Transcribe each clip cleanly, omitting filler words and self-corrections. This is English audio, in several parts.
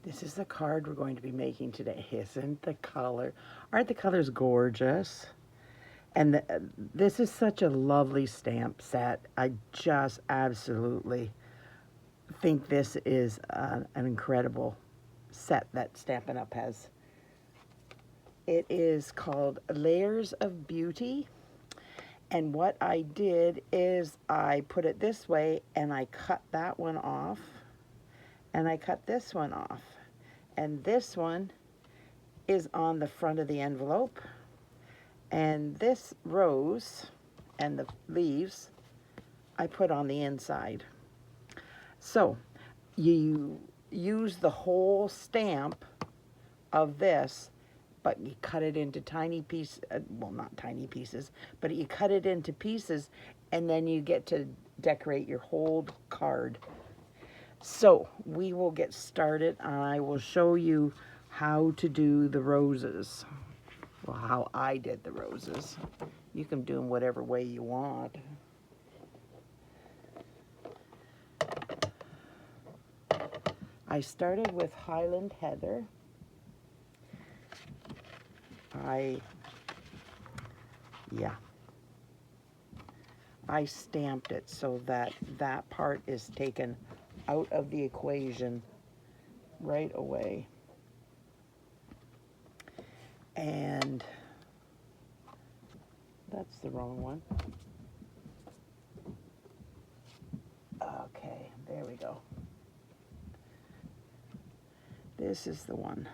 This is the card we're going to be making today. Aren't the colors gorgeous? And this is such a lovely stamp set. I just absolutely think this is an incredible set that Stampin' Up! Has. It is called Layers of Beauty. And what I did is I put it this way and I cut that one off. And I cut this one off. And this one is on the front of the envelope. And this rose and the leaves I put on the inside. So you use the whole stamp of this, but you cut it into tiny pieces, well, not tiny pieces, but you cut it into pieces, and then you get to decorate your whole card. So we will get started, and I will show you how to do the roses. Well, how I did the roses. You can do them whatever way you want. I started with Highland Heather. I stamped it so that that part is taken out of the equation right away. And that's the wrong one. Okay, there we go. This is the one.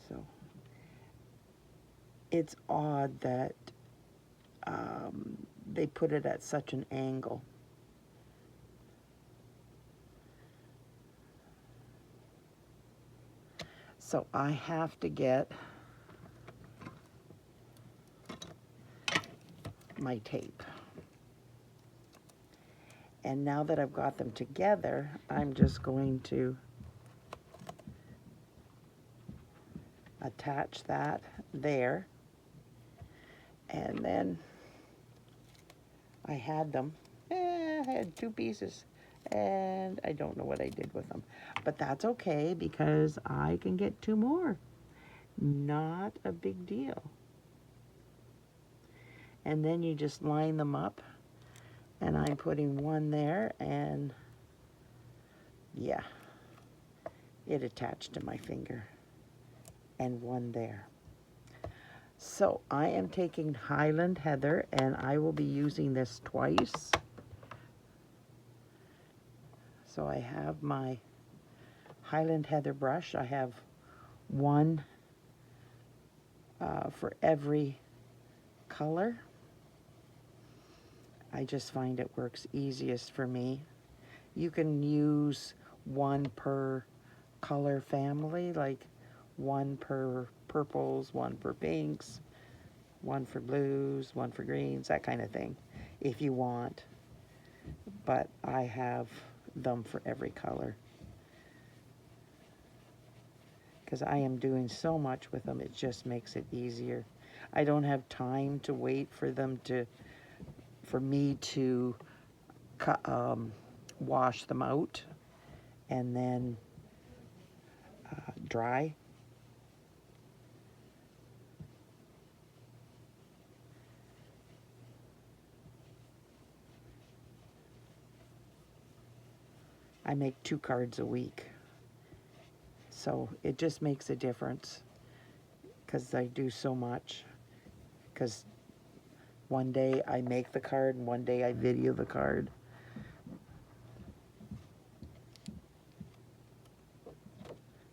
So it's odd that they put it at such an angle. So I have to get my tape. And now that I've got them together, I'm just going to attach that there. And then I had them. I had two pieces. And I don't know what I did with them. But that's okay because I can get two more. Not a big deal. And then you just line them up. And I'm putting one there, and yeah, it attached to my finger. And one there. So I am taking Highland Heather, and I will be using this twice. So I have my Highland Heather brush. I have one for every color. I just find it works easiest for me. You can use one per color family, like one per purples, one for pinks, one for blues, one for greens, that kind of thing, if you want. But I have them for every color. Because I am doing so much with them, it just makes it easier. I don't have time to wait for them for me to wash them out and then dry. I make 2 cards a week. So it just makes a difference because I do so much. Because one day I make the card and one day I video the card.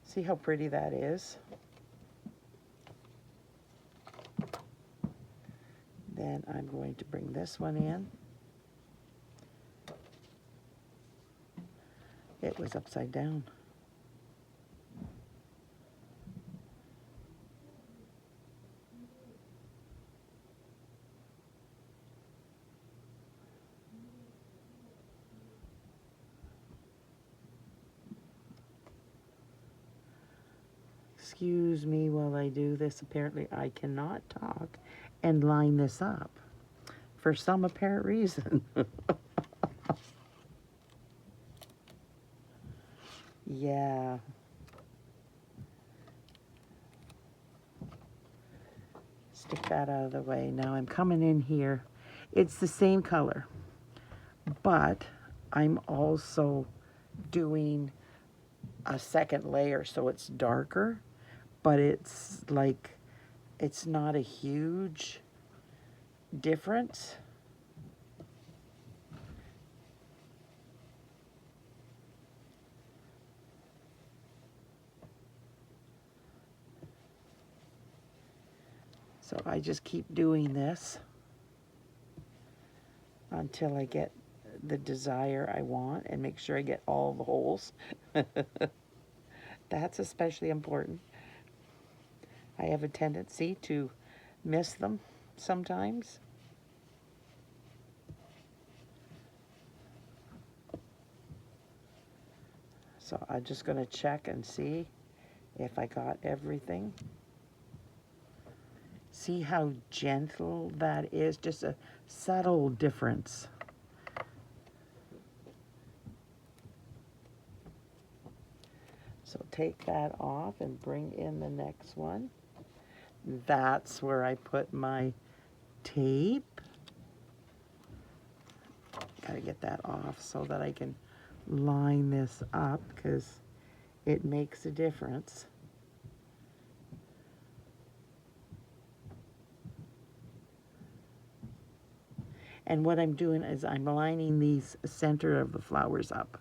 See how pretty that is? Then I'm going to bring this one in. It was upside down. Excuse me while I do this. Apparently I cannot talk and line this up for some apparent reason. Yeah. Stick that out of the way. Now I'm coming in here. It's the same color, but I'm also doing a second layer so it's darker, but it's like, it's not a huge difference. So I just keep doing this until I get the desire I want and make sure I get all the holes. That's especially important. I have a tendency to miss them sometimes. So I'm just going to check and see if I got everything. See how gentle that is? Just a subtle difference. So take that off and bring in the next one. That's where I put my tape. Gotta get that off so that I can line this up, because it makes a difference. And what I'm doing is I'm lining these center of the flowers up.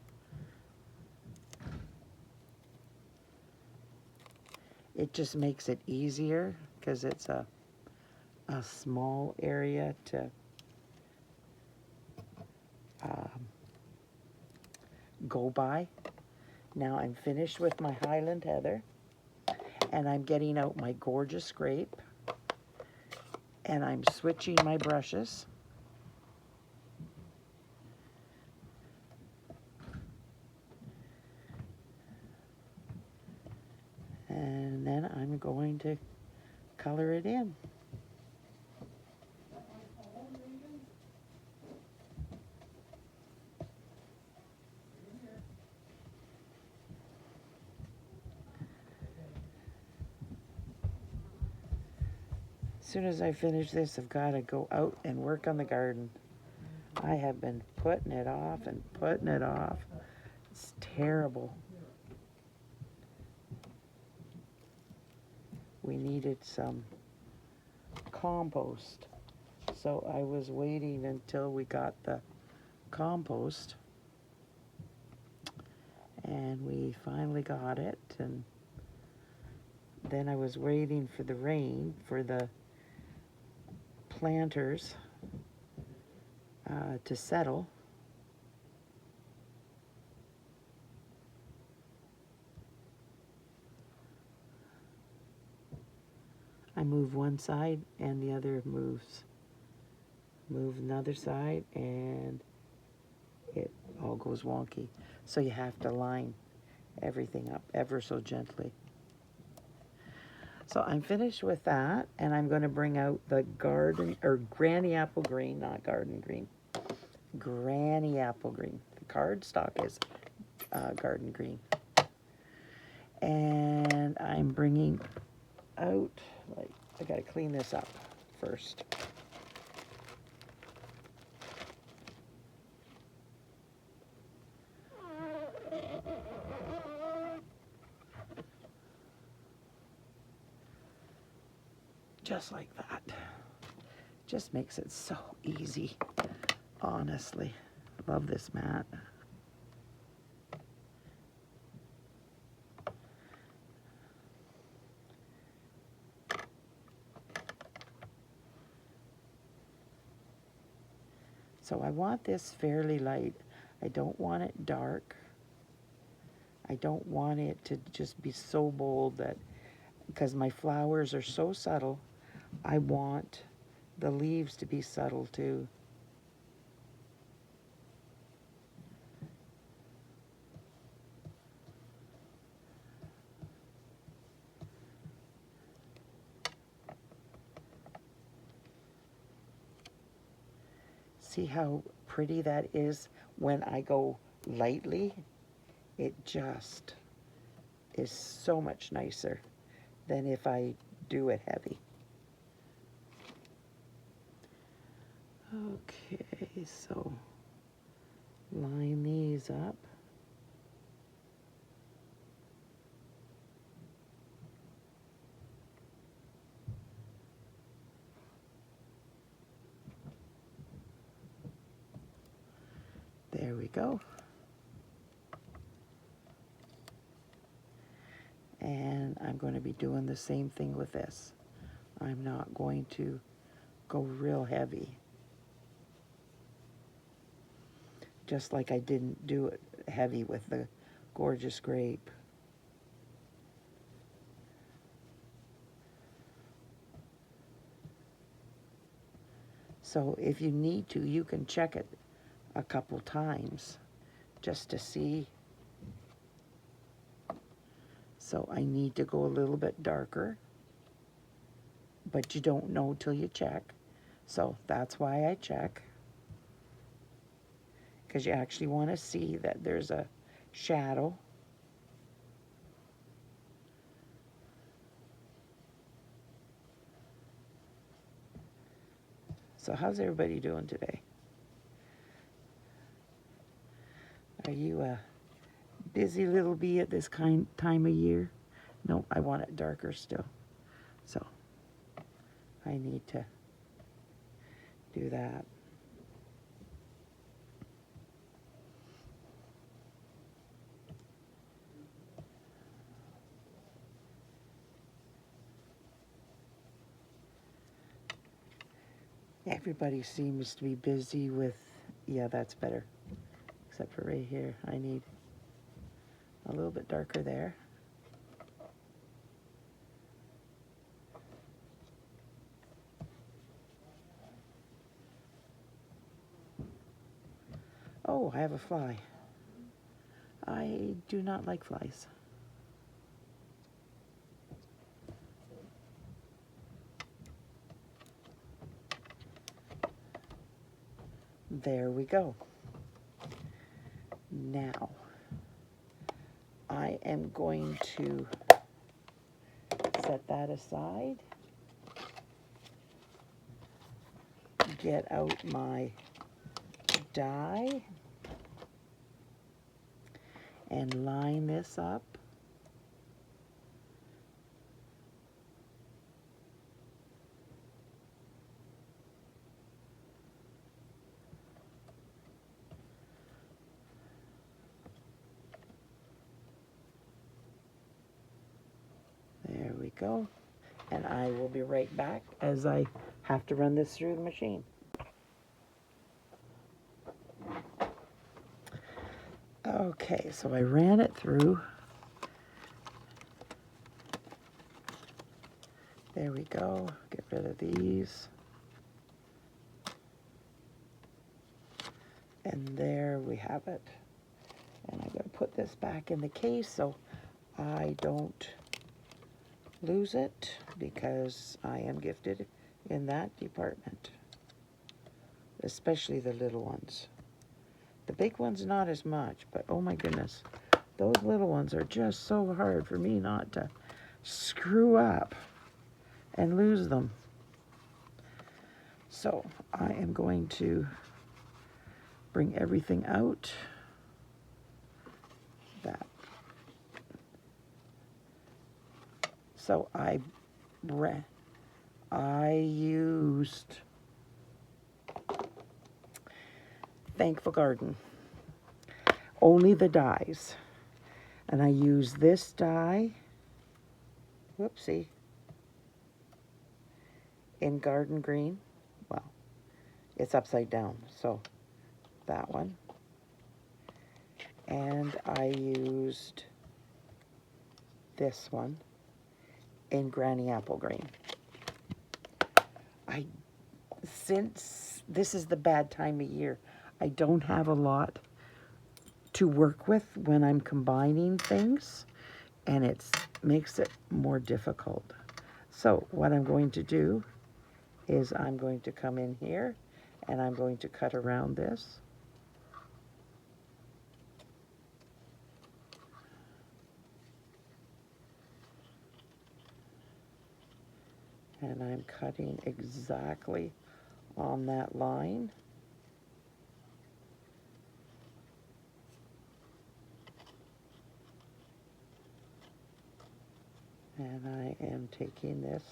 It just makes it easier because it's a small area to go by. Now I'm finished with my Highland Heather, and I'm getting out my gorgeous Grape, and I'm switching my brushes. And then I'm going to color it in. As soon as I finish this, I've got to go out and work on the garden. I have been putting it off and putting it off. It's terrible. We needed some compost, so I was waiting until we got the compost, and we finally got it. And then I was waiting for the rain for the planters to settle. I move one side and the other moves. Move another side and it all goes wonky. So you have to line everything up ever so gently. So I'm finished with that, and I'm going to bring out the garden, or granny apple green, not garden green. Granny apple green. The cardstock is garden green. And I'm bringing out, like, I got to clean this up first. Just like that. Just makes it so easy, honestly. Love this mat. So I want this fairly light. I don't want it dark. I don't want it to just be so bold that, because my flowers are so subtle, I want the leaves to be subtle too. See how pretty that is when I go lightly? It just is so much nicer than if I do it heavy. Okay, so line these up. There we go. And I'm going to be doing the same thing with this. I'm not going to go real heavy. Just like I didn't do it heavy with the gorgeous grape. So if you need to, you can check it a couple times just to see. So I need to go a little bit darker, but you don't know till you check. So that's why I check, because you actually want to see that there's a shadow. So how's everybody doing today? Are you a busy little bee at this time of year? No, I want it darker still. So I need to do that. Everybody seems to be busy with, yeah, that's better. Except for right here, I need a little bit darker there. Oh, I have a fly. I do not like flies. There we go. Now, I am going to set that aside. Get out my dye and line this up. There we go. And I will be right back as I have to run this through the machine. Okay, so I ran it through. There we go. Get rid of these. And there we have it. And I'm going to put this back in the case so I don't lose it, because I am gifted in that department, especially the little ones. The big ones not as much, but oh my goodness, those little ones are just so hard for me not to screw up and lose them. So I am going to bring everything out. That. So I used Thankful Garden, only the dyes, and I use this dye, whoopsie, in Garden Green. Well, it's upside down, so that one. And I used this one in Granny Apple Green. Since this is the bad time of year, I don't have a lot to work with when I'm combining things, and it makes it more difficult. So what I'm going to do is I'm going to come in here and I'm going to cut around this. And I'm cutting exactly on that line. And I am taking this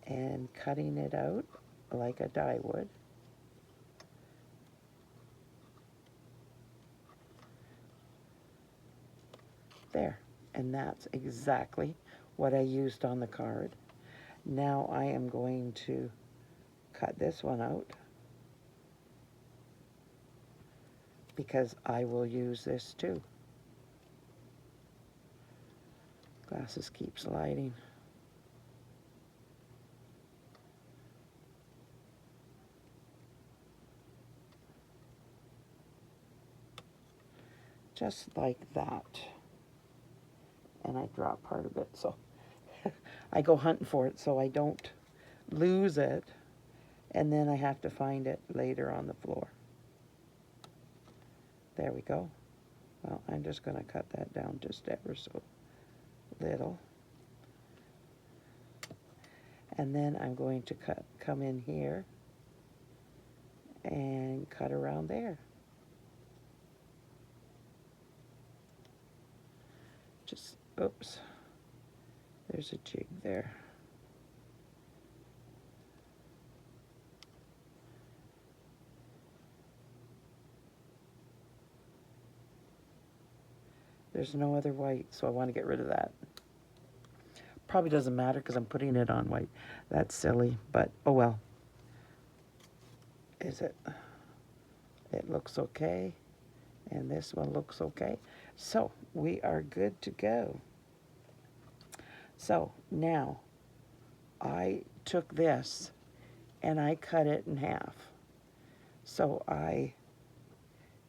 and cutting it out like a die would. There. And that's exactly what I used on the card. Now I am going to cut this one out because I will use this too. Glasses keep sliding. Just like that. And I drop part of it, so I go hunting for it so I don't lose it, and then I have to find it later on the floor. There we go. Well, I'm just going to cut that down just ever so little. And then I'm going to come in here and cut around there. Just, oops, there's a jig there. There's no other white, so I want to get rid of that. Probably doesn't matter because I'm putting it on white. That's silly, but oh well. Is it? It looks okay, and this one looks okay. So we are good to go. So now I took this and I cut it in half. So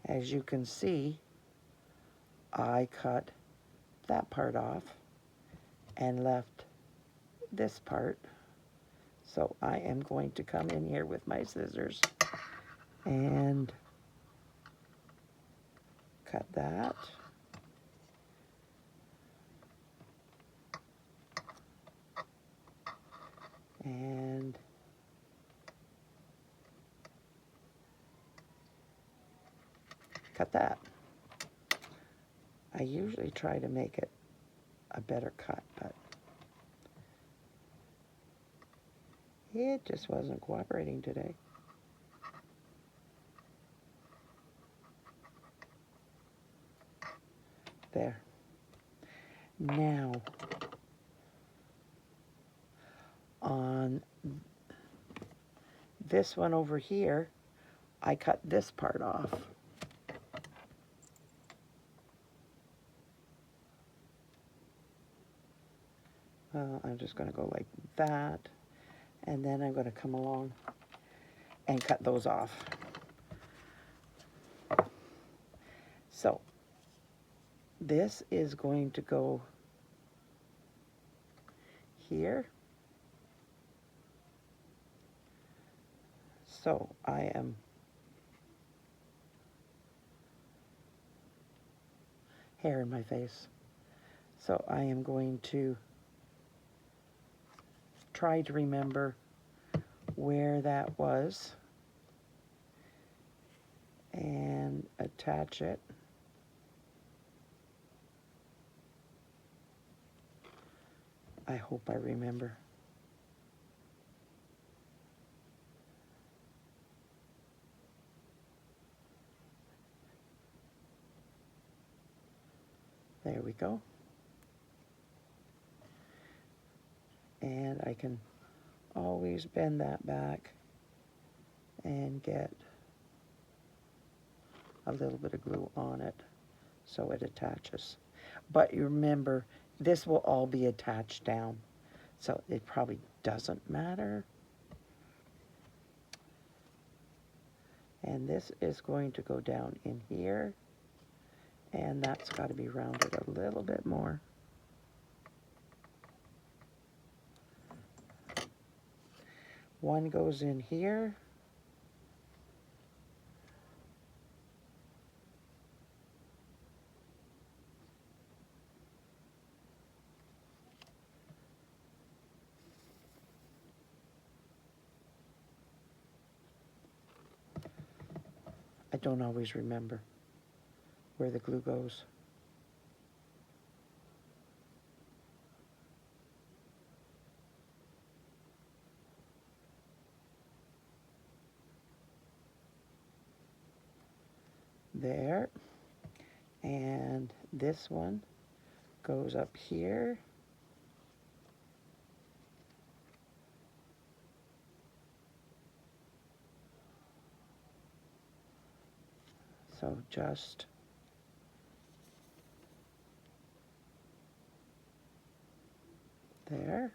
as you can see, I cut that part off and left this part. So I am going to come in here with my scissors and cut that. And cut that. I usually try to make it a better cut, but it just wasn't cooperating today. There. Now, on this one over here, I cut this part off. I'm just going to go like that, and then I'm going to come along and cut those off. So, this is going to go here. So, I am hair in my face. So, I am going to try to remember where that was and attach it. I hope I remember. There we go. And I can always bend that back and get a little bit of glue on it so it attaches. But you remember, this will all be attached down, so it probably doesn't matter. And this is going to go down in here, and that's got to be rounded a little bit more. One goes in here. I don't always remember where the glue goes. There. And this one goes up here. So just there.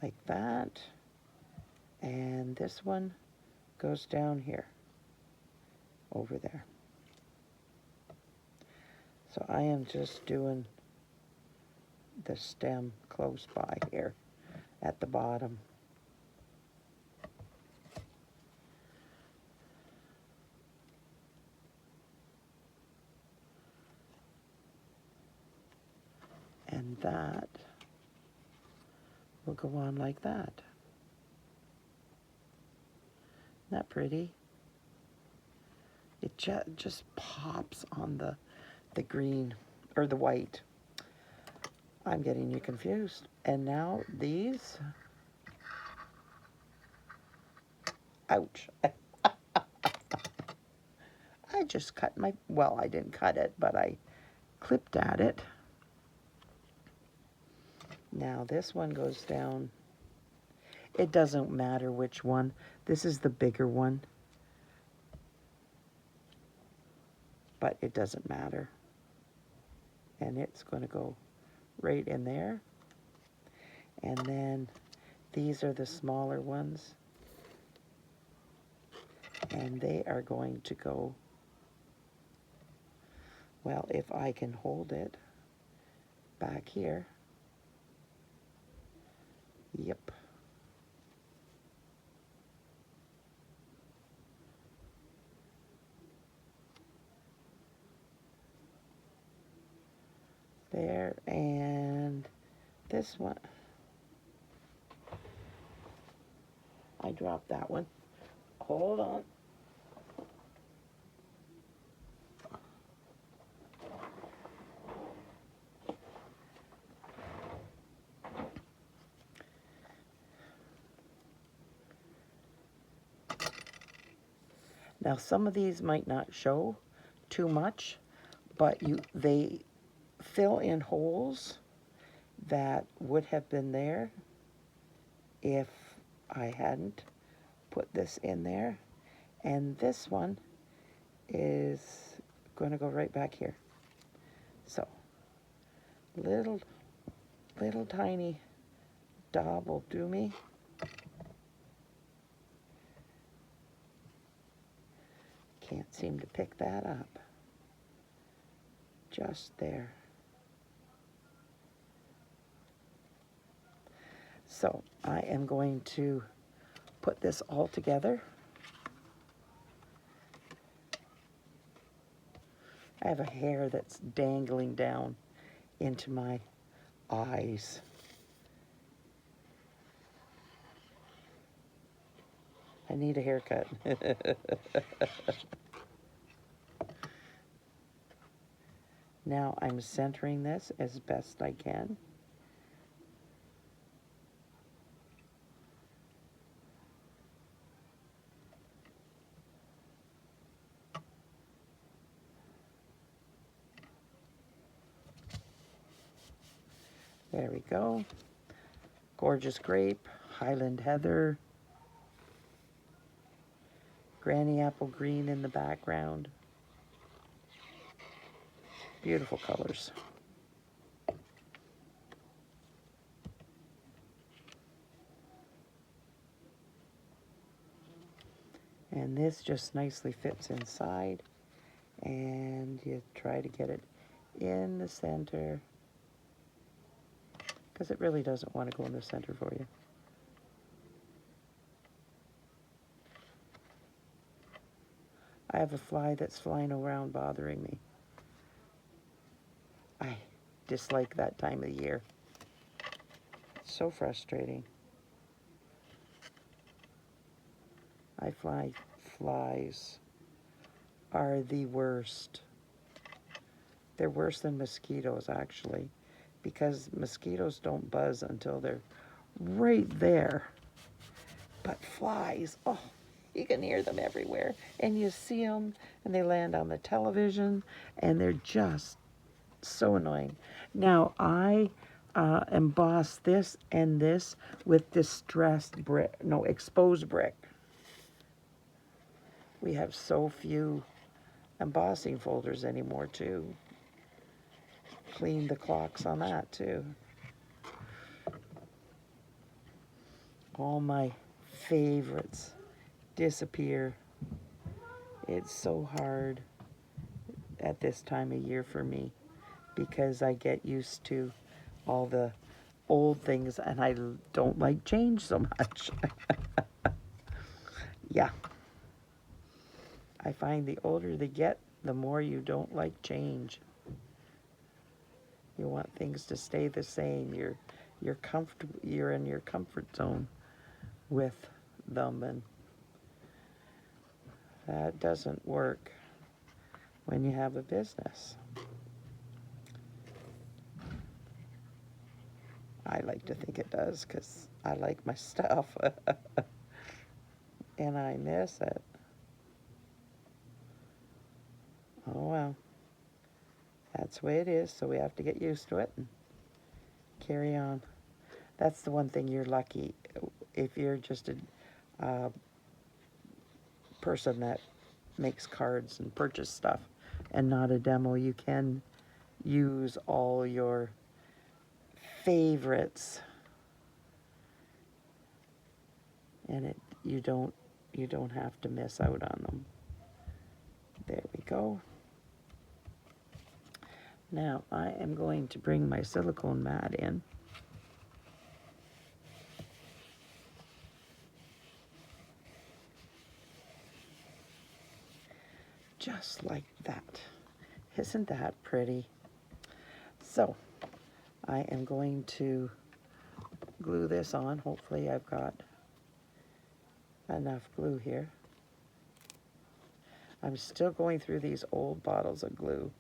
Like that. And this one goes down here, over there. So I am just doing the stem close by here at the bottom. And that will go on like that. Isn't that pretty? It just pops on the green, or the white. I'm getting you confused. And now these, ouch. I just cut my, well, I didn't cut it, but I clipped at it. Now this one goes down. It doesn't matter which one. This is the bigger one, but it doesn't matter. And it's going to go right in there. And then these are the smaller ones. And they are going to go, well, if I can hold it back here. Yep. There, and this one. I dropped that one. Hold on. Now some of these might not show too much, but they fill in holes that would have been there if I hadn't put this in there. And this one is going to go right back here. So little tiny daub will do me. Can't seem to pick that up. Just there. So I am going to put this all together. I have a hair that's dangling down into my eyes. I need a haircut. Now I'm centering this as best I can. There we go. Gorgeous grape, Highland Heather, granny apple green in the background. Beautiful colors. And this just nicely fits inside, and you try to get it in the center, because it really doesn't want to go in the center for you. I have a fly that's flying around bothering me. I dislike that time of the year. So frustrating. I find flies are the worst. They're worse than mosquitoes, actually, because mosquitoes don't buzz until they're right there. But flies, oh, you can hear them everywhere. And you see them, and they land on the television, and they're just so annoying. Now, I emboss this and this with distressed brick, no, exposed brick. We have so few embossing folders anymore, too. Clean the clocks on that, too. All my favorites disappear. It's so hard at this time of year for me because I get used to all the old things and I don't like change so much. Yeah. I find the older they get, the more you don't like change. You want things to stay the same. You're comfortable. You're in your comfort zone with them, and that doesn't work when you have a business. I like to think it does because I like my stuff and I miss it. Oh well, that's the way it is, so we have to get used to it and carry on. That's the one thing you're lucky. If you're just a person that makes cards and purchase stuff and not a demo, you can use all your favorites and you don't have to miss out on them. There we go. Now I am going to bring my silicone mat in. Just like that. Isn't that pretty? So I am going to glue this on. Hopefully I've got enough glue here. I'm still going through these old bottles of glue.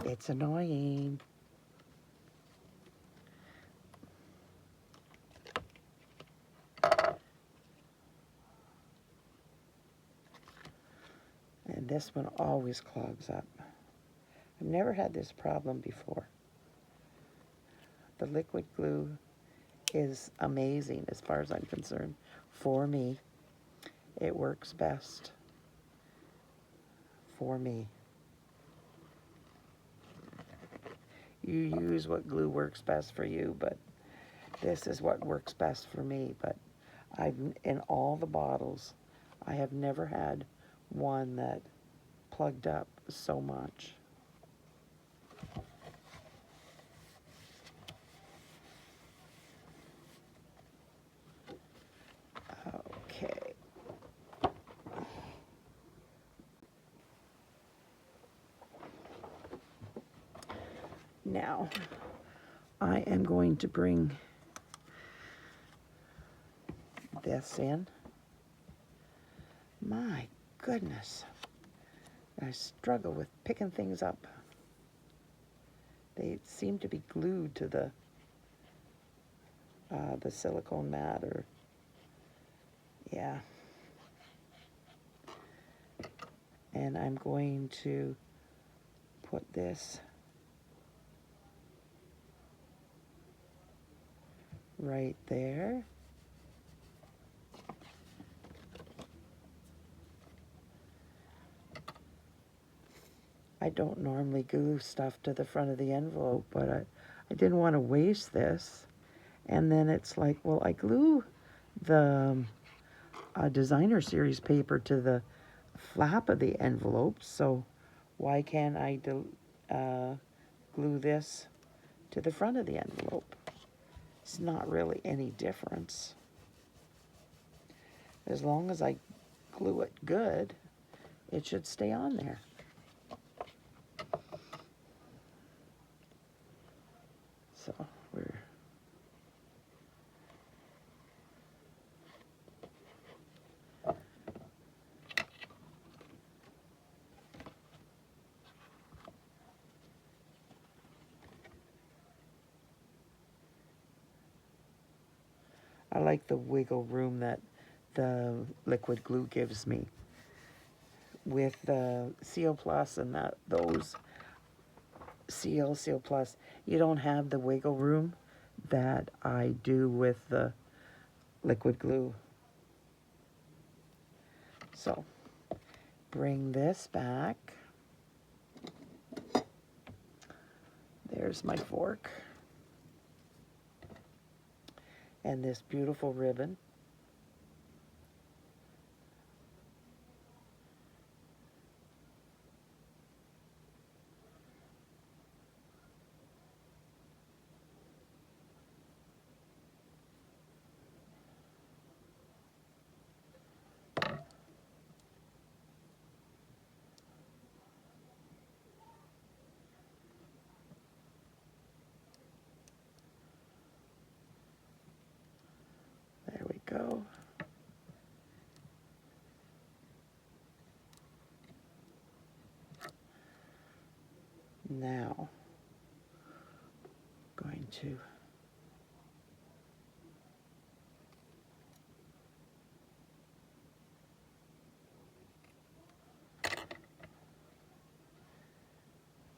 It's annoying. And this one always clogs up. I've never had this problem before. The liquid glue is amazing as far as I'm concerned. For me, it works best. For me. You use what glue works best for you, but this is what works best for me. But in all the bottles, I have never had one that plugged up so much. Okay. Now, I am going to bring this in. My goodness. I struggle with picking things up. They seem to be glued to the silicone mat, or yeah. And I'm going to put this right there. I don't normally glue stuff to the front of the envelope, but I didn't want to waste this. And then it's like, well, I glue the designer series paper to the flap of the envelope, so why can't I glue this to the front of the envelope? It's not really any difference. As long as I glue it good, it should stay on there. I like the wiggle room that the liquid glue gives me. With the Seal Plus and those Seal Plus, you don't have the wiggle room that I do with the liquid glue. So, bring this back. There's my fork. And this beautiful ribbon. There we go. Now, going to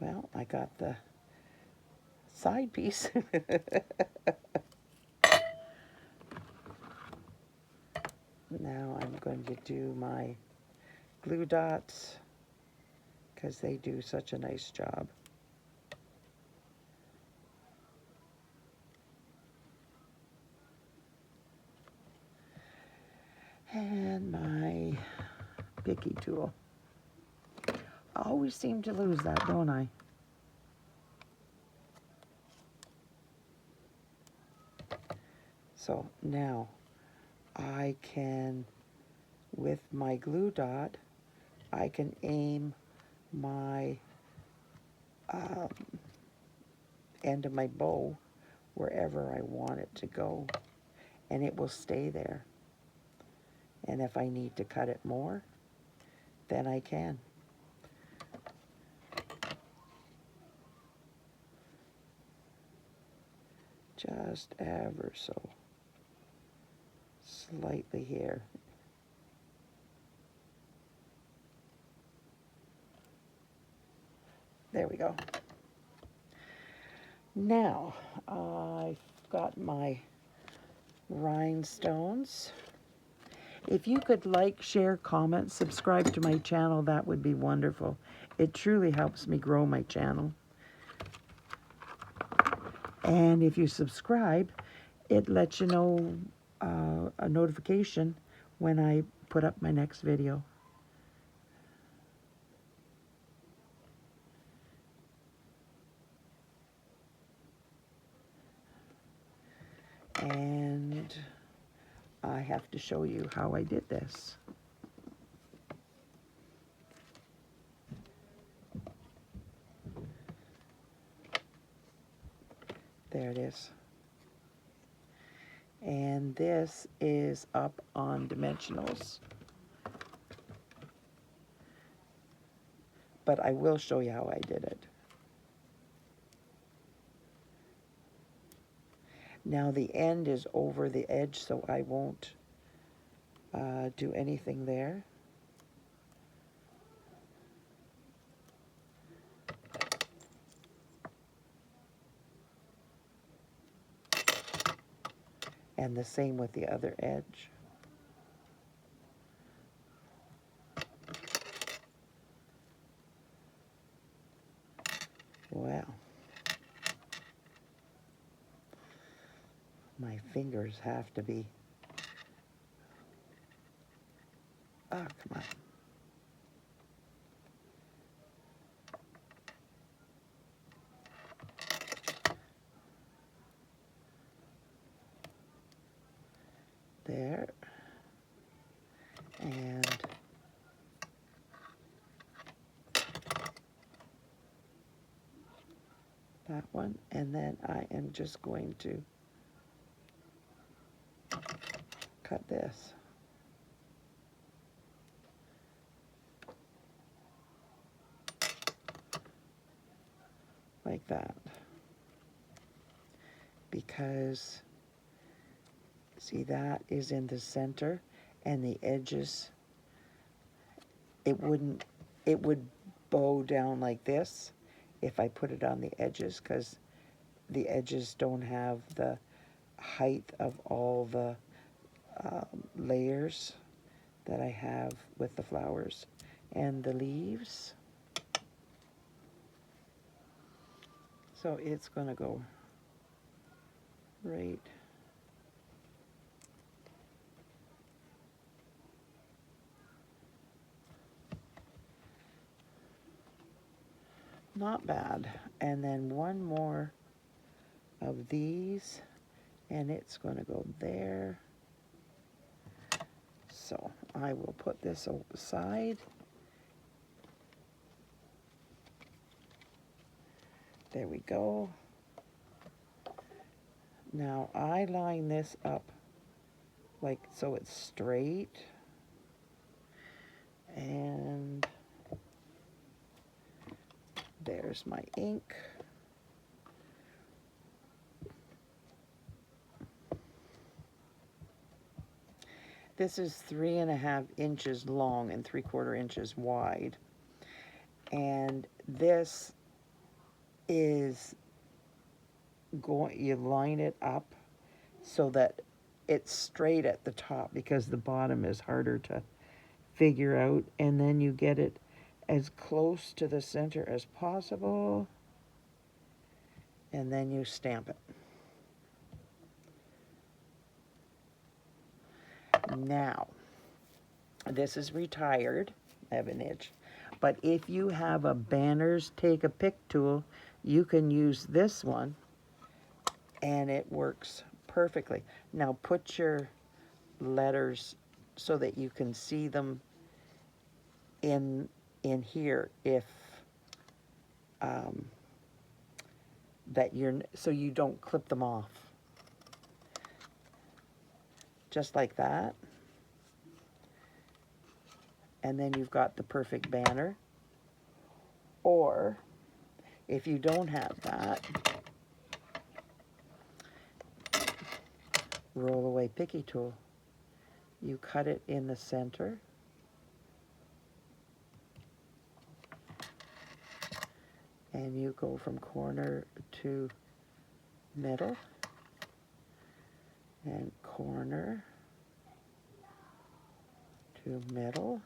well, I got the side piece. Now I'm going to do my glue dots because they do such a nice job. And my picky tool. I always seem to lose that, don't I? So now I can, with my glue dot, I can aim my end of my bow wherever I want it to go, and it will stay there. And if I need to cut it more, then I can. Just ever so slightly here. There we go. Now, I've got my rhinestones. If you could like, share, comment, subscribe to my channel, that would be wonderful. It truly helps me grow my channel. And if you subscribe, it lets you know a notification when I put up my next video. And I have to show you how I did this. There it is. And this is up on dimensionals. But I will show you how I did it. Now the end is over the edge, so I won't do anything there. And the same with the other edge. Well, my fingers have to be, oh, come on. There. And that one. And then I am just going to cut this. Like that. Because See, that is in the center, and the edges, it would bow down like this if I put it on the edges, because the edges don't have the height of all the layers that I have with the flowers and the leaves. So it's going to go right not bad. And then one more of these, and it's going to go there. So I will put this aside. There we go. Now I line this up like so it's straight. And there's my ink. This is 3.5 inches long and 3/4 inches wide. And this is you line it up so that it's straight at the top, because the bottom is harder to figure out, and then you get it as close to the center as possible, and then you stamp it. Now, this is retired, I have an itch, but if you have a Banners Take a Pick tool, you can use this one, and it works perfectly. Now put your letters so that you can see them in here, if so you don't clip them off. Just like that. And then you've got the perfect banner. Or if you don't have that, roll away picky tool. You cut it in the center. And you go from corner to middle. And corner to middle.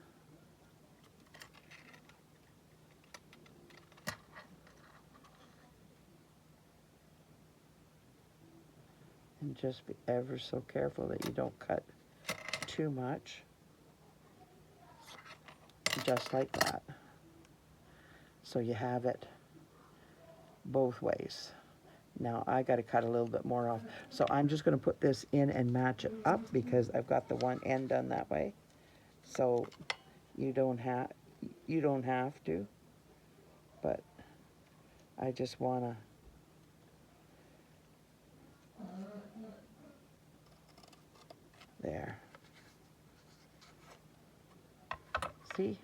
And just be ever so careful that you don't cut too much. Just like that. So you have it both ways. Now I got to cut a little bit more off. So I'm just going to put this in and match it up, because I've got the one end done that way. So you don't have to, but I just want to there. See?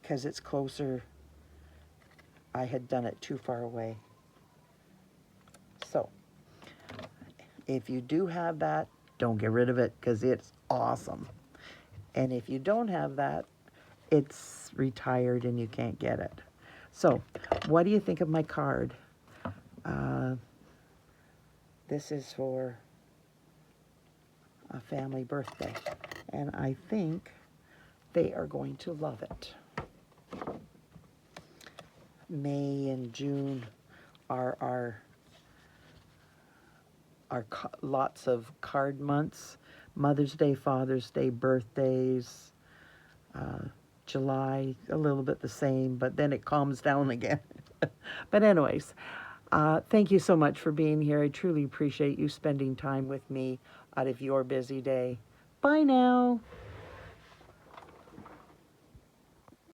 Because it's closer. I had done it too far away. So, if you do have that, don't get rid of it, because it's awesome. And if you don't have that, it's retired and you can't get it. So, what do you think of my card? This is for a family birthday, and I think they are going to love it. May and June are our lots of card months. Mother's Day, Father's Day, birthdays. July, a little bit the same, but then it calms down again. But anyways, thank you so much for being here. I truly appreciate you spending time with me out of your busy day. Bye now.